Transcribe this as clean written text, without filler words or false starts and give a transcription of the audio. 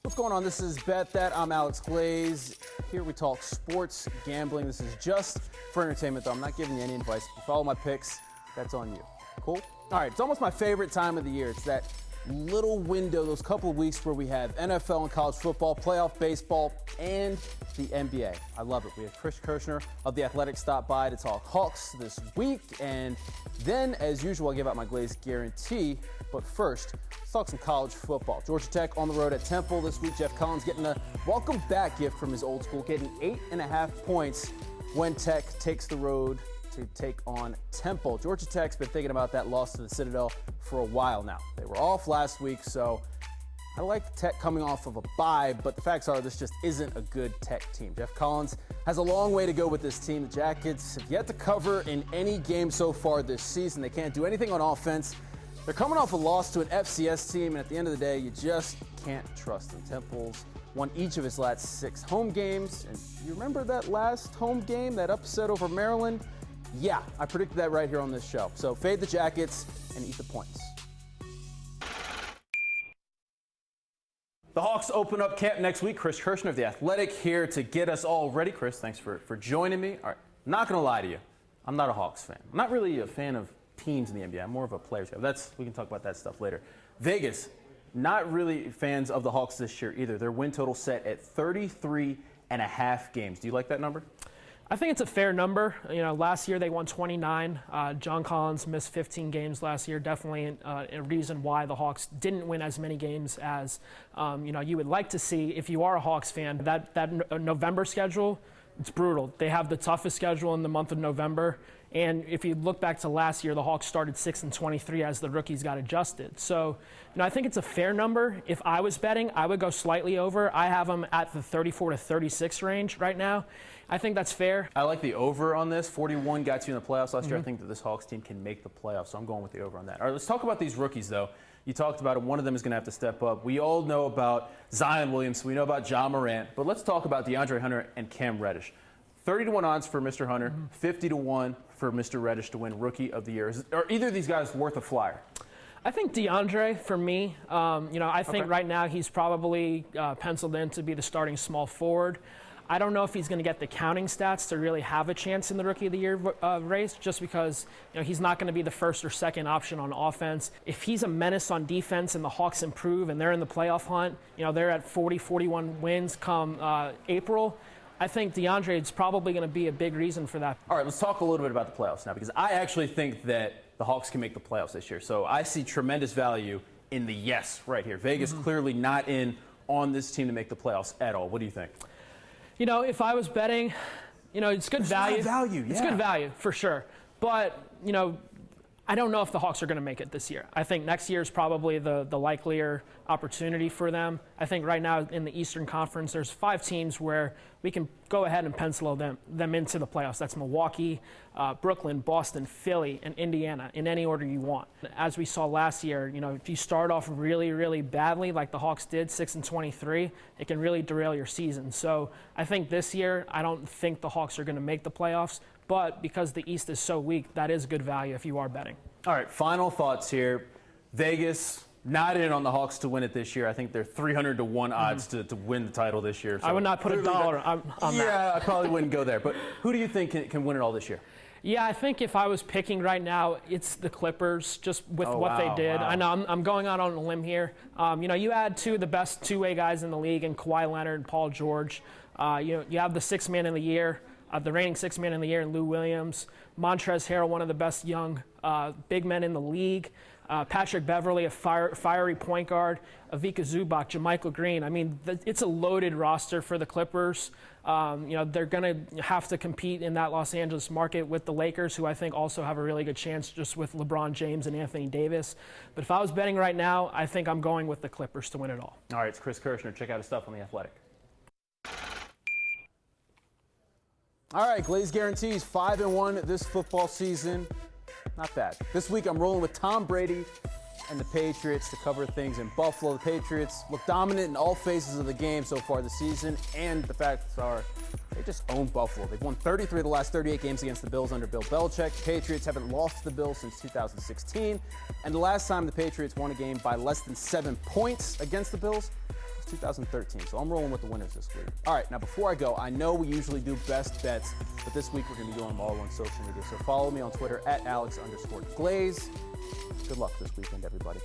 What's going on? This is Bet That. I'm Alex Glaze. Here we talk sports, gambling. This is just for entertainment, though. I'm not giving you any advice. If you follow my picks, that's on you. Cool? All right, it's almost my favorite time of the year. It's that little window, those couple of weeks where we have NFL and college football, playoff baseball, and the NBA. I love it. We have Kirschner of The Athletic stop by to talk Hawks this week. And then, as usual, I'll give out my Glaze Guarantee. But first, let's talk some college football. Georgia Tech on the road at Temple this week. Jeff Collins getting a welcome back gift from his old school, getting 8.5 points when Tech takes the road to take on Temple. Georgia Tech's been thinking about that loss to the Citadel for a while now. They were off last week, so I like Tech coming off of a bye, but the facts are this just isn't a good Tech team. Jeff Collins has a long way to go with this team. The Jackets have yet to cover in any game so far this season. They can't do anything on offense. They're coming off a loss to an FCS team, and at the end of the day, you just can't trust them. Temple's won each of his last 6 home games, and you remember that last home game, that upset over Maryland? Yeah, I predicted that right here on this show. So fade the Jackets and eat the points. The Hawks open up camp next week. Chris Kirschner of The Athletic here to get us all ready. Chris, thanks for joining me. All right, I'm not going to lie to you. I'm not a Hawks fan. I'm not really a fan of teams in the NBA. I'm more of a players fan. We can talk about that stuff later. Vegas, not really fans of the Hawks this year either. Their win total set at 33.5 games. Do you like that number? I think it's a fair number. You know, last year they won 29. John Collins missed 15 games last year. Definitely a reason why the Hawks didn't win as many games as you would like to see if you are a Hawks fan. That November schedule, it's brutal. They have the toughest schedule in the month of November. And if you look back to last year, the Hawks started 6-23 as the rookies got adjusted. So, I think it's a fair number. If I was betting, I would go slightly over. I have them at the 34 to 36 range right now. I think that's fair. I like the over on this. 41 got you in the playoffs last year. I think that this Hawks team can make the playoffs, so I'm going with the over on that. All right, let's talk about these rookies, though. You talked about it. One of them is going to have to step up. We all know about Zion Williamson. We know about John Morant. But let's talk about DeAndre Hunter and Cam Reddish. 30-1 odds for Mr. Hunter, 50-1 for Mr. Reddish to win Rookie of the Year. Are either of these guys worth a flyer? I think DeAndre, for me, I think right now he's probably penciled in to be the starting small forward. I don't know if he's going to get the counting stats to really have a chance in the Rookie of the Year race, just because he's not going to be the first or second option on offense. If he's a menace on defense and the Hawks improve and they're in the playoff hunt, they're at 40, 41 wins come April, I think DeAndre is probably going to be a big reason for that. All right, let's talk a little bit about the playoffs now, because I actually think that the Hawks can make the playoffs this year. So I see tremendous value in the yes right here. Vegas clearly not in on this team to make the playoffs at all. What do you think? If I was betting, it's good value. It's good value for sure. But, I don't know if the Hawks are going to make it this year. I think next year is probably the likelier opportunity for them. I think right now in the Eastern Conference, there's 5 teams where we can go ahead and pencil them into the playoffs. That's Milwaukee, Brooklyn, Boston, Philly, and Indiana in any order you want. As we saw last year, if you start off really, really badly like the Hawks did, 6-23, it can really derail your season. So I think this year, I don't think the Hawks are going to make the playoffs. But because the East is so weak, that is good value if you are betting. All right, final thoughts here. Vegas, not in on the Hawks to win it this year. I think they're 300-1 odds to win the title this year. So I would not put $1 on that. Yeah, I probably wouldn't go there. But who do you think can win it all this year? Yeah, I think if I was picking right now, it's the Clippers, just with what they did. Wow. I know I'm going out on a limb here. You add 2 of the best two-way guys in the league in Kawhi Leonard and Paul George. You have the sixth man in the year. The reigning sixth man in the year in Lou Williams. Montrezl Harrell, one of the best young big men in the league. Patrick Beverley, a fiery point guard. Ivica Zubac, JaMychal Green. I mean, it's a loaded roster for the Clippers. They're going to have to compete in that Los Angeles market with the Lakers, who I think also have a really good chance just with LeBron James and Anthony Davis. But if I was betting right now, I think I'm going with the Clippers to win it all. All right, it's Chris Kirschner. Check out his stuff on The Athletic. All right, Glaze Guarantees 5-1 this football season. Not bad. This week I'm rolling with Tom Brady and the Patriots to cover things in Buffalo. The Patriots look dominant in all phases of the game so far this season, and the facts are they just own Buffalo. They've won 33 of the last 38 games against the Bills under Bill Belichick. The Patriots haven't lost to the Bills since 2016, and the last time the Patriots won a game by less than 7 points against the Bills was 2013. So I'm rolling with the winners this week. All right, now before I go, I know we usually do best bets, but this week we're going to be doing them all on social media. So follow me on Twitter at Alex_Glaze. Good luck this weekend, everybody.